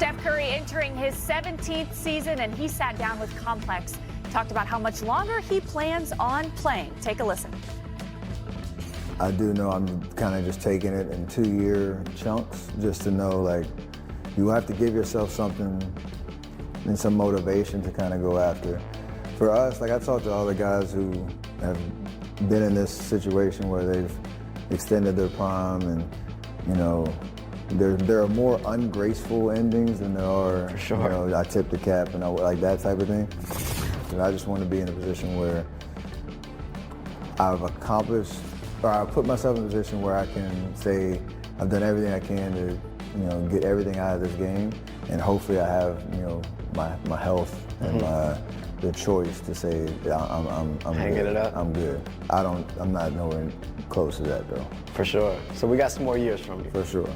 Steph Curry entering his 17th season, and he sat down with Complex, talked about how much longer he plans on playing. Take a listen. I do know I'm kind of just taking it in 2-year chunks, just to know, like, you have to give yourself something and some motivation to kind of go after. For us, like, I talked to all the guys who have been in this situation where they've extended their prime, and, you know, there are more ungraceful endings than there are, for sure. You know, I tip the cap and like that type of thing. And I just want to be in a position where I've accomplished, or I put myself in a position where I can say I've done everything I can to, you know, get everything out of this game, and hopefully I have, you know, my health and the choice to say I'm Hang good. it up. I'm good. I'm not nowhere close to that though. For sure. So we got some more years from you. For sure.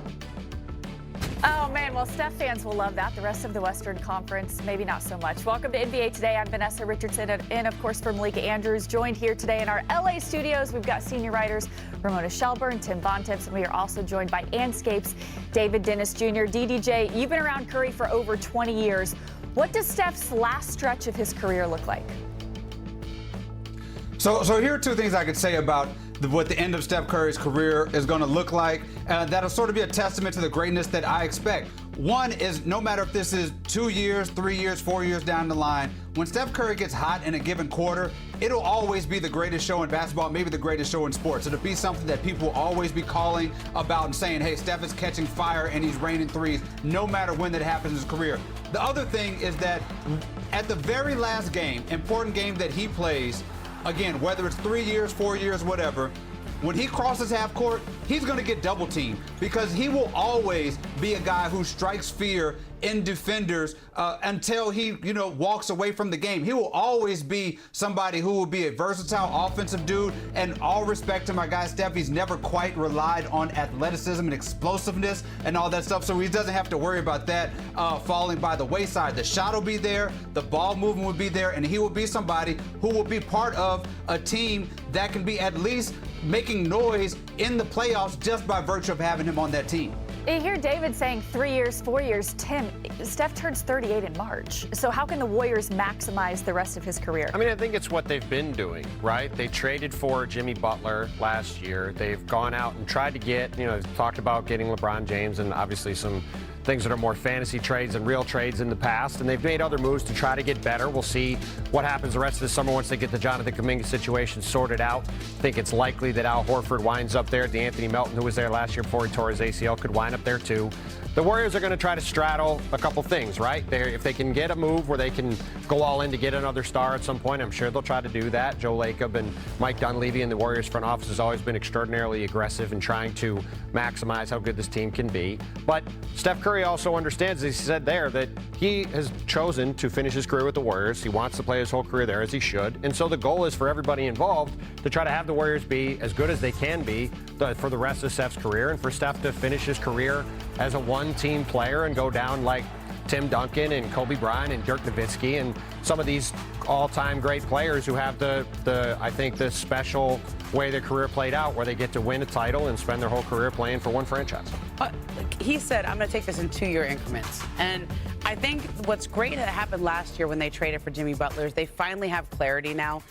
Oh, man, well, Steph fans will love that. The rest of the Western Conference, maybe not so much. Welcome to NBA Today. I'm Vanessa Richardson, and of course, from Malika Andrews. Joined here today in our LA studios, we've got senior writers Ramona Shelburne, Tim Bontemps, and we are also joined by Anscape's David Dennis Jr. DDJ, you've been around Curry for over 20 years. What does Steph's last stretch of his career look like? So here are two things I could say about what the end of Steph Curry's career is going to look like. That'll sort of be a testament to the greatness that I expect. One is, no matter if this is 2 years, 3 years, 4 years down the line, when Steph Curry gets hot in a given quarter, it'll always be the greatest show in basketball, maybe the greatest show in sports. It'll be something that people will always be calling about and saying, hey, Steph is catching fire and he's raining threes, no matter when that happens in his career. The other thing is that at the very last game, important game that he plays, again, whether it's 3 years, 4 years, whatever, when he crosses half court, he's going to get double teamed, because he will always be a guy who strikes fear in defenders until he, you know, walks away from the game. He will always be somebody who will be a versatile offensive dude, and all respect to my guy Steph, he's never quite relied on athleticism and explosiveness and all that stuff, so he doesn't have to worry about that falling by the wayside. The shot will be there, the ball movement will be there, and he will be somebody who will be part of a team that can be at least making noise in the playoffs just by virtue of having him on that team. I hear David saying 3 years, 4 years. Tim, Steph turns 38 in March. So how can the Warriors maximize the rest of his career? I mean, I think it's what they've been doing, right? They traded for Jimmy Butler last year. They've gone out and tried to get, you know, talked about getting LeBron James and obviously some things that are more fantasy trades than real trades in the past, and they've made other moves to try to get better. We'll see what happens the rest of the summer once they get the Jonathan Kuminga situation sorted out. I think it's likely that Al Horford winds up there. DeAnthony Melton, who was there last year before he tore his ACL, could wind up there too. The Warriors are going to try to straddle a couple things, right? If they can get a move where they can go all in to get another star at some point, I'm sure they'll try to do that. Joe Lacob and Mike Dunleavy in the Warriors front office has always been extraordinarily aggressive in trying to maximize how good this team can be. But Steph Curry also understands, as he said there, that he has chosen to finish his career with the Warriors. He wants to play his whole career there, as he should. And so the goal is for everybody involved to try to have the Warriors be as good as they can be for the rest of Steph's career, and for Steph to finish his career as a one-team player and go down like Tim Duncan and Kobe Bryant and Dirk Nowitzki and some of these all-time great players who have I think the special way their career played out, where they get to win a title and spend their whole career playing for one franchise. But he said, I'm going to take this in 2-year increments. And I think what's great that happened last year when they traded for Jimmy Butler is they finally have clarity now.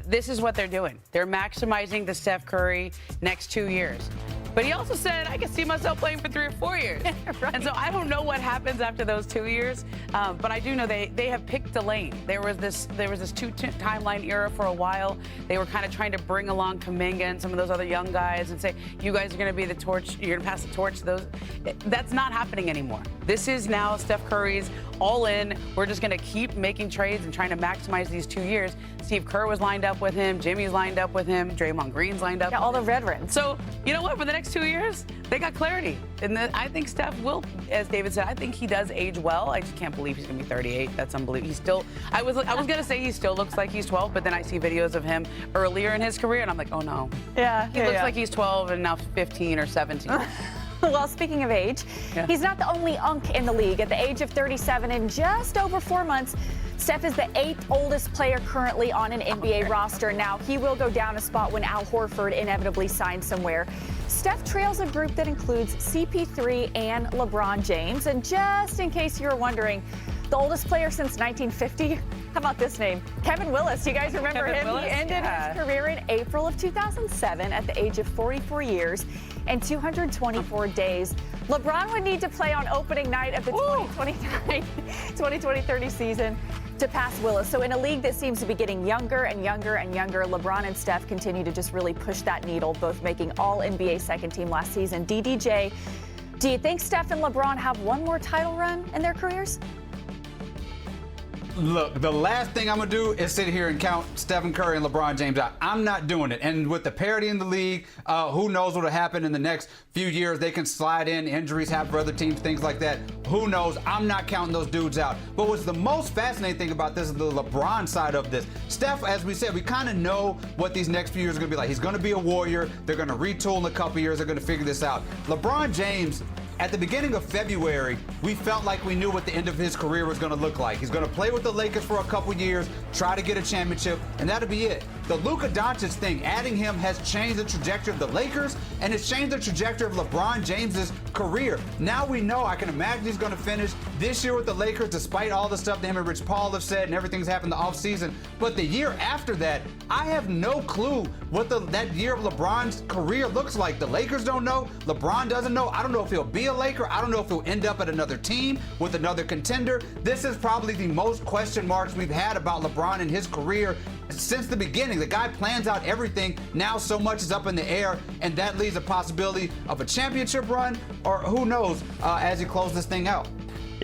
This is what they're doing. They're maximizing the Steph Curry next 2 years. But he also said, I can see myself playing for 3 or 4 years. Right. And so I don't know what happens after those 2 years, but I do know they have picked a lane. There was this 2-timeline era for a while. They were kind of trying to bring along Kuminga and some of those other young guys and say, you guys are going to be the torch, you're going to pass the torch to those. That's not happening anymore. This is now Steph Curry's all in. We're just going to keep making trades and trying to maximize these 2 years. Steve Kerr was lined up with him. Jimmy's lined up with him. Draymond Green's lined up. Yeah, all the veterans. So, you know what? For the next 2 years, they got clarity. And I think Steph will, as David said, I think he does age well. I just can't believe he's going to be 38. That's unbelievable. He's still, I was going to say he still looks like he's 12, but then I see videos of him earlier in his career, and I'm like, oh, no. Yeah. He looks like he's 12 and now 15 or 17. Well, speaking of age, he's not the only unk in the league. At the age of 37 in just over 4 months, Steph is the 8th oldest player currently on an NBA roster. Now, he will go down a spot when Al Horford inevitably signs somewhere. Steph trails a group that includes CP3 and LeBron James. And just in case you're wondering, the oldest player since 1950, how about this name? Kevin Willis. You guys remember him? Willis, He ended his career in April of 2007 at the age of 44 years and 224 days. LeBron would need to play on opening night of the 2020-30 season to pass Willis. So in a league that seems to be getting younger and younger and younger, LeBron and Steph continue to just really push that needle, both making all NBA second team last season. DDJ, do you think Steph and LeBron have one more title run in their careers? Look, the last thing I'm going to do is sit here and count Stephen Curry and LeBron James out. I'm not doing it. And with the parity in the league, who knows what will happen in the next few years. They can slide in, injuries happen for other teams, things like that. Who knows? I'm not counting those dudes out. But what's the most fascinating thing about this is the LeBron side of this. Steph, as we said, we kind of know what these next few years are going to be like. He's going to be a warrior. They're going to retool in a couple years. They're going to figure this out. LeBron James, at the beginning of February, we felt like we knew what the end of his career was going to look like. He's going to play with the Lakers for a couple years, try to get a championship, and that'll be it. The Luka Doncic thing, adding him has changed the trajectory of the Lakers, and it's changed the trajectory of LeBron James's career. Now we know, I can imagine he's going to finish this year with the Lakers, despite all the stuff that him and Rich Paul have said and everything's happened in the offseason. But the year after that, I have no clue what that year of LeBron's career looks like. The Lakers don't know. LeBron doesn't know. I don't know if he'll be a Laker. I don't know if he'll end up at another team with another contender. This is probably the most question marks we've had about LeBron and his career since the beginning. The guy plans out everything. Now so much is up in the air, and that leaves a possibility of a championship run, or who knows, as he closes this thing out.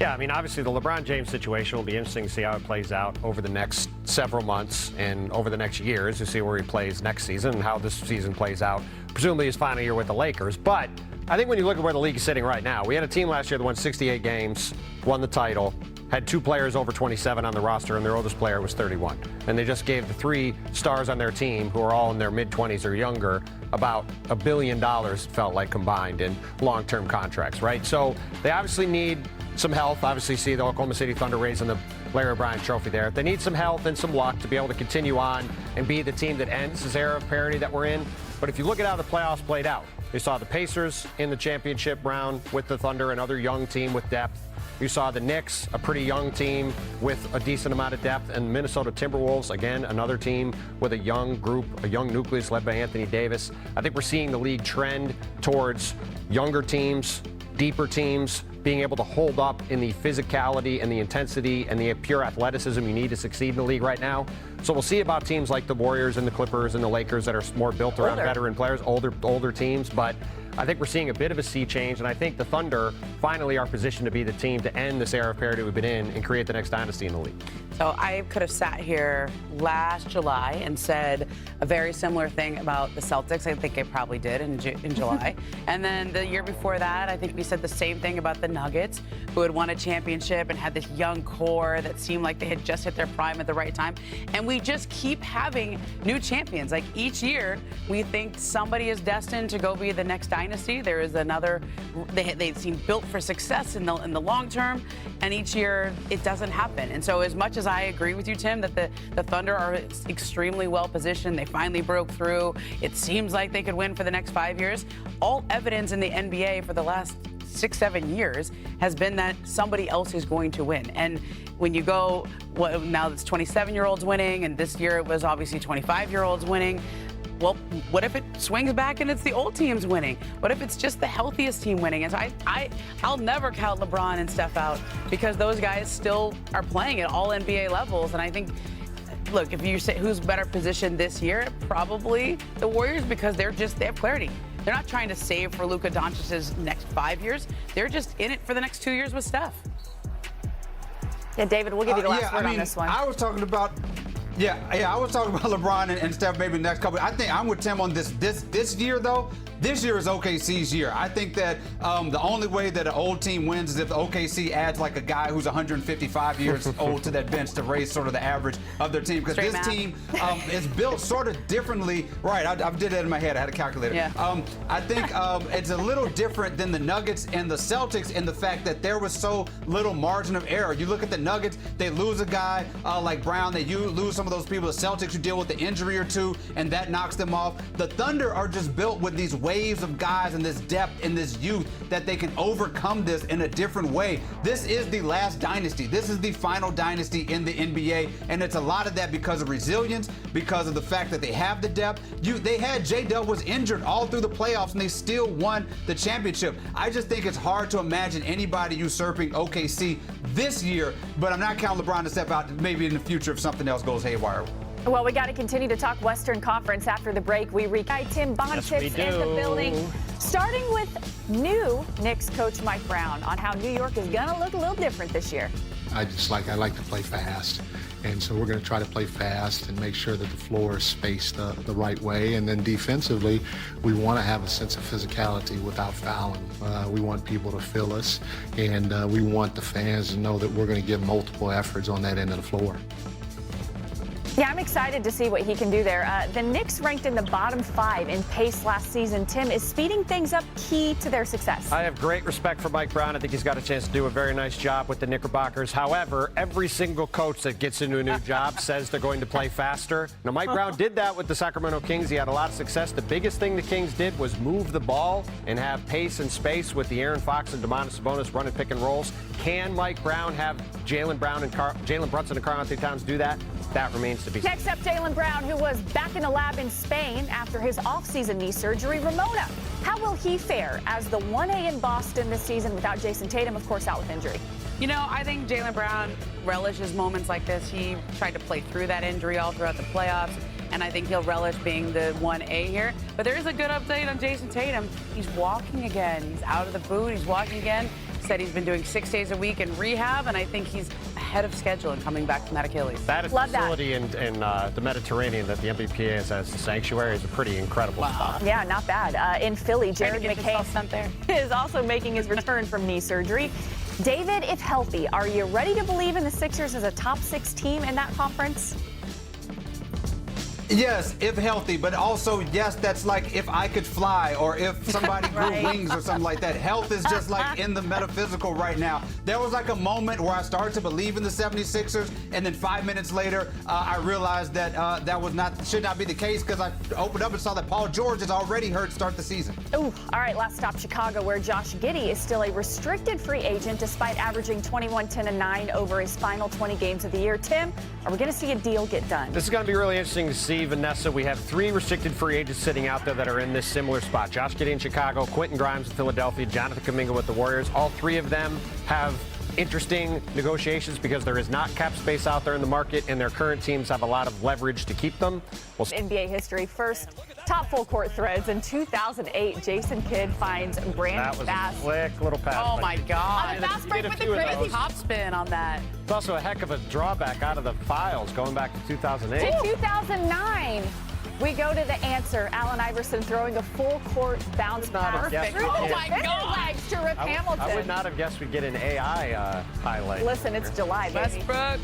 Yeah, I mean, obviously the LeBron James situation will be interesting to see how it plays out over the next several months and over the next years to see where he plays next season and how this season plays out. Presumably his final year with the Lakers. But I think when you look at where the league is sitting right now, we had a team last year that won 68 games, won the title, had 2 players over 27 on the roster, and their oldest player was 31. And they just gave the 3 stars on their team, who are all in their mid-20s or younger, about $1 billion, felt like, combined in long-term contracts, right? So they obviously need some health. Obviously, see the Oklahoma City Thunder raising the Larry O'Brien trophy there. They need some health and some luck to be able to continue on and be the team that ends this era of parity that we're in. But if you look at how the playoffs played out, you saw the Pacers in the championship round with the Thunder, another young team with depth. You saw the Knicks, a pretty young team with a decent amount of depth, and Minnesota Timberwolves, again, another team with a young group, a young nucleus led by Anthony Davis. I think we're seeing the league trend towards younger teams, deeper teams, being able to hold up in the physicality and the intensity and the pure athleticism you need to succeed in the league right now. So we'll see about teams like the Warriors and the Clippers and the Lakers that are more built around veteran players, older teams. But I think we're seeing a bit of a sea change, and I think the Thunder finally are positioned to be the team to end this era of parity we've been in and create the next dynasty in the league. So I could have sat here last July and said a very similar thing about the Celtics. I think I probably did in July. And then the year before that, I think we said the same thing about the Nuggets, who had won a championship and had this young core that seemed like they had just hit their prime at the right time. And we just keep having new champions. Like each year, we think somebody is destined to go be the next dynasty. There is another, they seem built for success in the long term. And each year, it doesn't happen. And so as much as I agree with you, Tim, that the Thunder are extremely well positioned. They finally broke through. It seems like they could win for the next 5 years. All evidence in the NBA for the last 6-7 years has been that somebody else is going to win. And when you go, well, now it's 27-year-olds winning, and this year it was obviously 25-year-olds winning. Well, what if it swings back and it's the old teams winning? What if it's just the healthiest team winning? And so I'll never count LeBron and Steph out because those guys still are playing at all NBA levels. And I think, look, if you say who's better positioned this year, probably the Warriors, because they have clarity. They're not trying to save for Luka Doncic's next 5 years. They're just in it for the next 2 years with Steph. Yeah, David, we'll give you the last word on this one. I was talking about Yeah, I was talking about LeBron and Steph maybe the next couple. I think I'm with Tim on this year, though. This year is OKC's year. I think that the only way that an old team wins is if OKC adds like a guy who's 155 years old to that bench to raise sort of the average of their team. Because this team is built sort of differently. Right, I did that in my head. I had a calculator. Yeah. I think it's a little different than the Nuggets and the Celtics in the fact that there was so little margin of error. You look at the Nuggets, they lose a guy like Brown. They lose some of those people. The Celtics, you deal with the injury or two, and that knocks them off. The Thunder are just built with these waves of guys and this depth and this youth that they can overcome this in a different way. This is the last dynasty. This is the final dynasty in the NBA, and it's a lot of that because of resilience, because of the fact that they have the depth. They had J-Dub was injured all through the playoffs, and they still won the championship. I just think it's hard to imagine anybody usurping OKC this year, but I'm not counting LeBron to step out maybe in the future if something else goes haywire. Well, we got to continue to talk Western Conference after the break. We recap Tim Bontemps in the building, starting with new Knicks coach Mike Brown on how New York is going to look a little different this year. I like to play fast. And so we're going to try to play fast and make sure that the floor is spaced the right way. And then defensively, we want to have a sense of physicality without fouling. We want people to feel us, and we want the fans to know that we're going to give multiple efforts on that end of the floor. Yeah, I'm excited to see what he can do there. The Knicks ranked in the bottom 5 in pace last season. Tim, is speeding things up key to their success? I have great respect for Mike Brown. I think he's got a chance to do a very nice job with the Knickerbockers. However, every single coach that gets into a new job says they're going to play faster. Now, Mike Brown did that with the Sacramento Kings. He had a lot of success. The biggest thing the Kings did was move the ball and have pace and space with the Aaron Fox and Domantas Sabonis running pick and rolls. Can Mike Brown have Jalen Brunson and Karl-Anthony Towns do that? That remains to be seen. Next up, Jalen Brown, who was back in a lab in Spain after his offseason knee surgery. Ramona, how will he fare as the 1A in Boston this season without Jason Tatum, of course, out with injury? You know, I think Jalen Brown relishes moments like this. He tried to play through that injury all throughout the playoffs, and I think he'll relish being the 1A here. But there is a good update on Jason Tatum. He's walking again. He's out of the boot. He's walking again. Said he's been doing 6 days a week in rehab, and I think he's ahead of schedule in coming back from that Achilles. That facility in the Mediterranean that the MBPA has as a sanctuary is a pretty incredible spot. Yeah, not bad. In Philly, Jared McKay is also making his return from knee surgery. David, if healthy, are you ready to believe in the Sixers as a top 6 team in that conference? Yes, if healthy, but also, yes, that's like if I could fly or if somebody grew wings or something like that. Health is just like in the metaphysical right now. There was like a moment where I started to believe in the 76ers, and then 5 minutes later, I realized that should not be the case because I opened up and saw that Paul George is already hurt to start the season. Ooh, all right, last stop, Chicago, where Josh Giddey is still a restricted free agent despite averaging 21, 10, and 9 over his final 20 games of the year. Tim, are we going to see a deal get done? This is going to be really interesting to see. Vanessa, we have 3 restricted free agents sitting out there that are in this similar spot. Josh Giddey in Chicago, Quentin Grimes in Philadelphia, Jonathan Kuminga with the Warriors. All 3 of them have interesting negotiations because there is not cap space out there in the market, and their current teams have a lot of leverage to keep them. NBA history first. Top full court threads in 2008. Jason Kidd finds Brandon Bass. That was a slick little pass. Oh my God! On the fast break with the crazy top spin on that. It's also a heck of a drawback out of the files going back to 2008. To 2009. We go to the answer. Allen Iverson throwing a full court bounce pass through Oh the my defender's God. legs to Rip Hamilton. I would not have guessed we'd get an AI highlight. Listen, it's July, baby. Westbrook.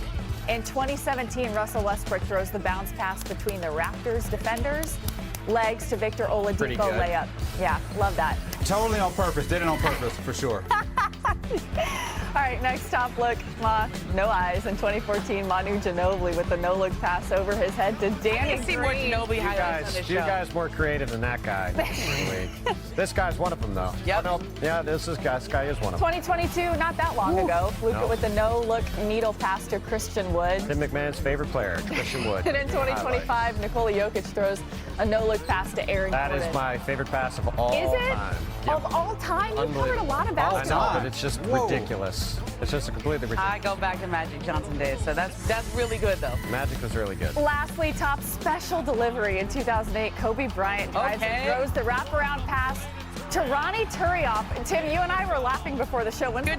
In 2017, Russell Westbrook throws the bounce pass between the Raptors defenders' legs to Victor Pretty Oladipo good. layup. Yeah, love that. Totally on purpose. Did it on purpose, for sure. All right, next top look. No eyes. In 2014, Manu Ginobili with the no-look pass over his head to Danny I see more Green. Ginobili highlights on this You show. guys more creative than that guy. This guy's one of them, though. Yep. Oh, no. Yeah, this guy is one of them. 2022, not that long ago. Luka No. with the no-look needle pass to Christian Wood. Tim McMahon's favorite player, Christian Wood. And in 2025, Nikola Jokic throws a no-look pass to Aaron That Gordon. is my favorite pass of all Is it? time. Of all time? You covered a lot of I basketball. know, but it's just ridiculous. It's just a completely ridiculous. I go back to Magic Johnson days, so that's really good though. Magic was really good. Lastly, top special delivery in 2008. Kobe Bryant drives and throws the wraparound pass to Ronnie Turioff. Tim, you and I were laughing before the show. When's the